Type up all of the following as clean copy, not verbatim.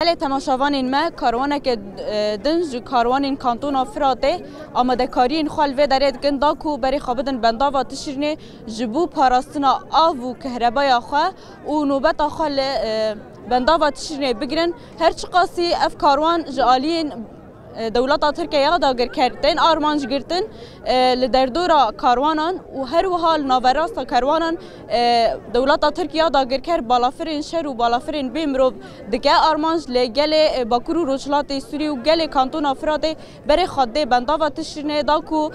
هل تماشاوان ما کاروانه که دنج کاروان کانتون فراته آماده کارین خال و درید گندا کو بری خابدن بندا و تشرینه جبو پاراستنا آو و کهربای آخوا و نوبت آخوا بندا و تشرینه بگیرن هر چقاسی اف کاروان جالین دولت ترکیه داگر کردن آرمانج گرتن لدردورا کاروانان و هر وحال ناوراست کاروانان دولت ترکیه داگر کرد بالافرین شهر و بالافرین بیمرو دکه آرمانج لگل باکورو روشلات سوری و گل کانتون افراد بر خاده بندا و تشرینه داکو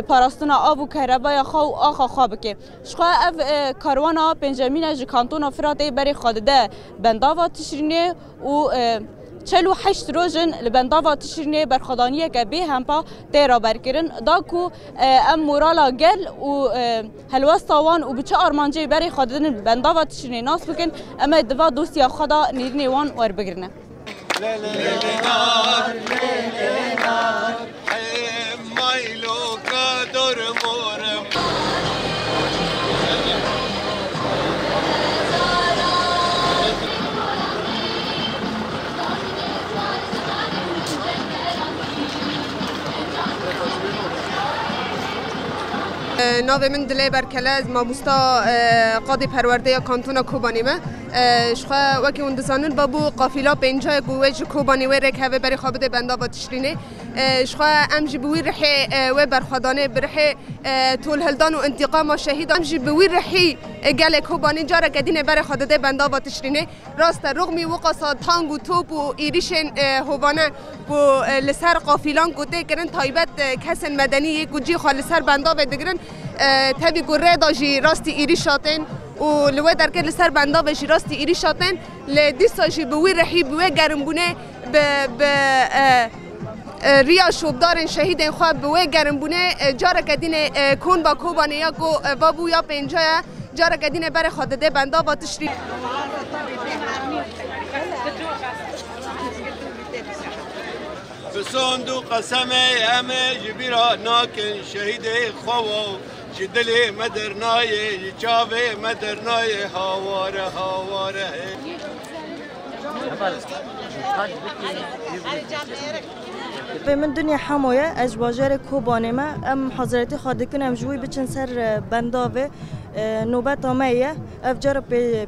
پاراستنا آب و کهربای خوا و آخا خواب که شخوا اف کاروانا پنجمین ج کانتون افراد بر خاده بندا و تشرینه و 48 روزن لبندا و تشرینه برخدانیه که به همپا تیرا برکرن داکو ام مورالا گل و هلوستاوان و بچه آرمانجی بری خاددن بندا و تشرینه ناس بکن اما دوا دوستی خدا نیرنی وان ور بگرنه ناو من دلی برکلاز مابوستا قاضی پرورده کانتون کوبانیمه شخوا وکی اون دزانن بابو قافیلا پنجای گویج کوبانی و رکوه بری خابده بندا و تشرینه شخوا امجی بوی رحی و برخدانه برحی طول هلدان و انتقام و شهید امجی بوی رحی گل کوبانی جاره گدینه بری خابده بندا و تشرینه راست رغمی وقصا تانگ و توپ و ایریشن هوانه و لسر قافیلان گوته کرن تایبت کسن مدنی یک گوجی خال لسر بندا و دگرن تبی گره داجی راستی ایری شاتن و لوی درکه لسر بندا بشی راستی ایری شاتن لدیساجی بوی رحی بوی گرمبونه به ریا شوبدارن شهیدن خواب بوی گرمبونه جاره کدین کون با کوبانه یا گو بابو یا پنجای جاره کدین بر خادده بندا با تشریف بصندوق قسمه همه جبیرا ناکن شهید خوا جدلی مدرنای چاوه مدرنای هاواره به من دنیا حمایه از باجر کوبانه ما ام حضرتی خاده کنم جوی بچن سر بنداوه نوبت آمیه افجار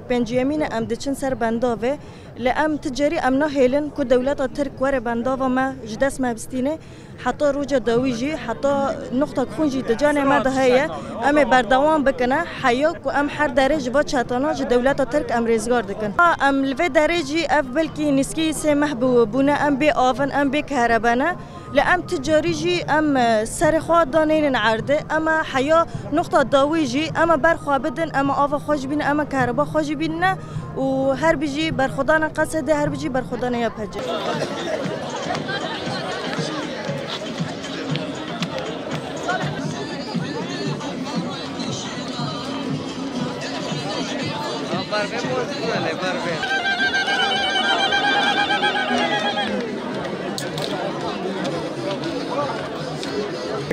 پنجیمین ام دچن سر بنداوه لام تجاری ام نهیلن که دولت ترک ور بنداوه ما جدس ما بستینه حتی روجا دویجی حتی نقطه خونجی دجانه ما دهیه ام بردوام بکنه حیا که ام هر درجه و چاتانا ج دولت ترک ام ریزگار دکن ام لو درجی اف بلکی نسکی سه محبوبونه ام بی آفن ام بی کهربانه لام تجاری جی ام سر خواد دانین عرضه اما حیا نقطه داویجی اما برخوا بدن اما آف خوش بین اما کهربا خوش بین نه و هر بیجی بر خدا نقصده هر بیجی بر خدا نیا پجه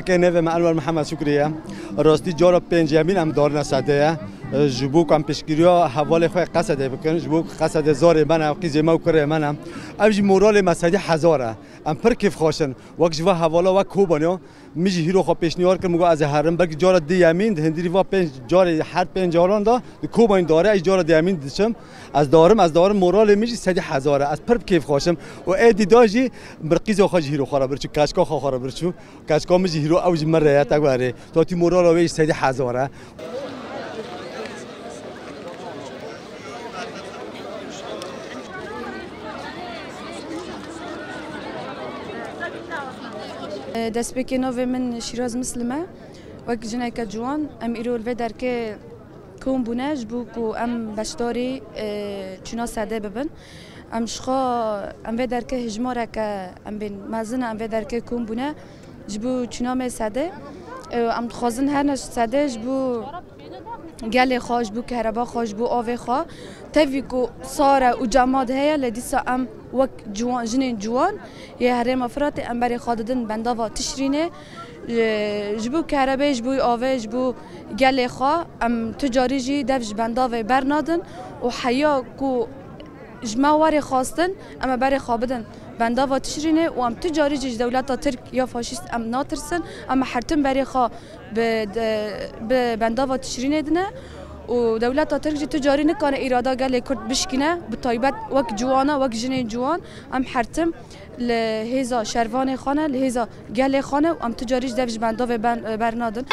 که نوه انور محمد شکریه راستی جارا پنجمین هم دار نسده جبوک هم پیشگیریا حواله خواه قصده بکن جبوک قصده زار منم قیزه مو کره منم اوج مورال مسجد هزاره ام پر کیف خوشن وقت جوا حواله و کوبانیو میجی هیرو خو پیشنیار کردم میگه از هرم بلکه جارا دیامین هندری و پنج جار هر پنجاران دا کوبان داره از جارا دیامین دشم از دارم مورال میجی سد هزاره از پر کیف خوشم و ادی داجی برقیز خو هیرو خراب برچو کاشکا خو خراب برچو کاشکا میجی هیرو اوج مره تا گواره تو تی مورال وی سد هزاره دست بکنه من شیراز مسلمه وقت جنای کجوان ام ایرول و درک کم بونج بو کو ام بشتاری چنا ساده ببن ام شخا ام و درک هجماره که ام بین مازن ام و درک کم بونه جبو چنا می ساده ام خوازن هر نش ساده جبو گل خوش بو کهربا خوش بو آوه خوا تفی کو ساره و جماد هیا لدیسا ام وک جوان جنین جوان یه هرم افراد ام بری خاددن بندا و تشرینه جبو کهربا جبو آوه جبو گل خوا ام تجاری جی دفج بندا و برنادن و حیا کو جما واری خواستن اما برای خوابدن بندا و تشرینه و ام تجاری جج دولت ترک یا فاشیست ام ناترسن اما حرتم برای خوا به بندا و تشرینه دنه و دولت ترک جی تجاری نکانه ایرادا گله کرد بشکنه به طایبت وک جوانا وک جن جوان ام حرتم لهزا شروان خانه لهزا گله خانه و ام تجاری دفج بندا و برنادن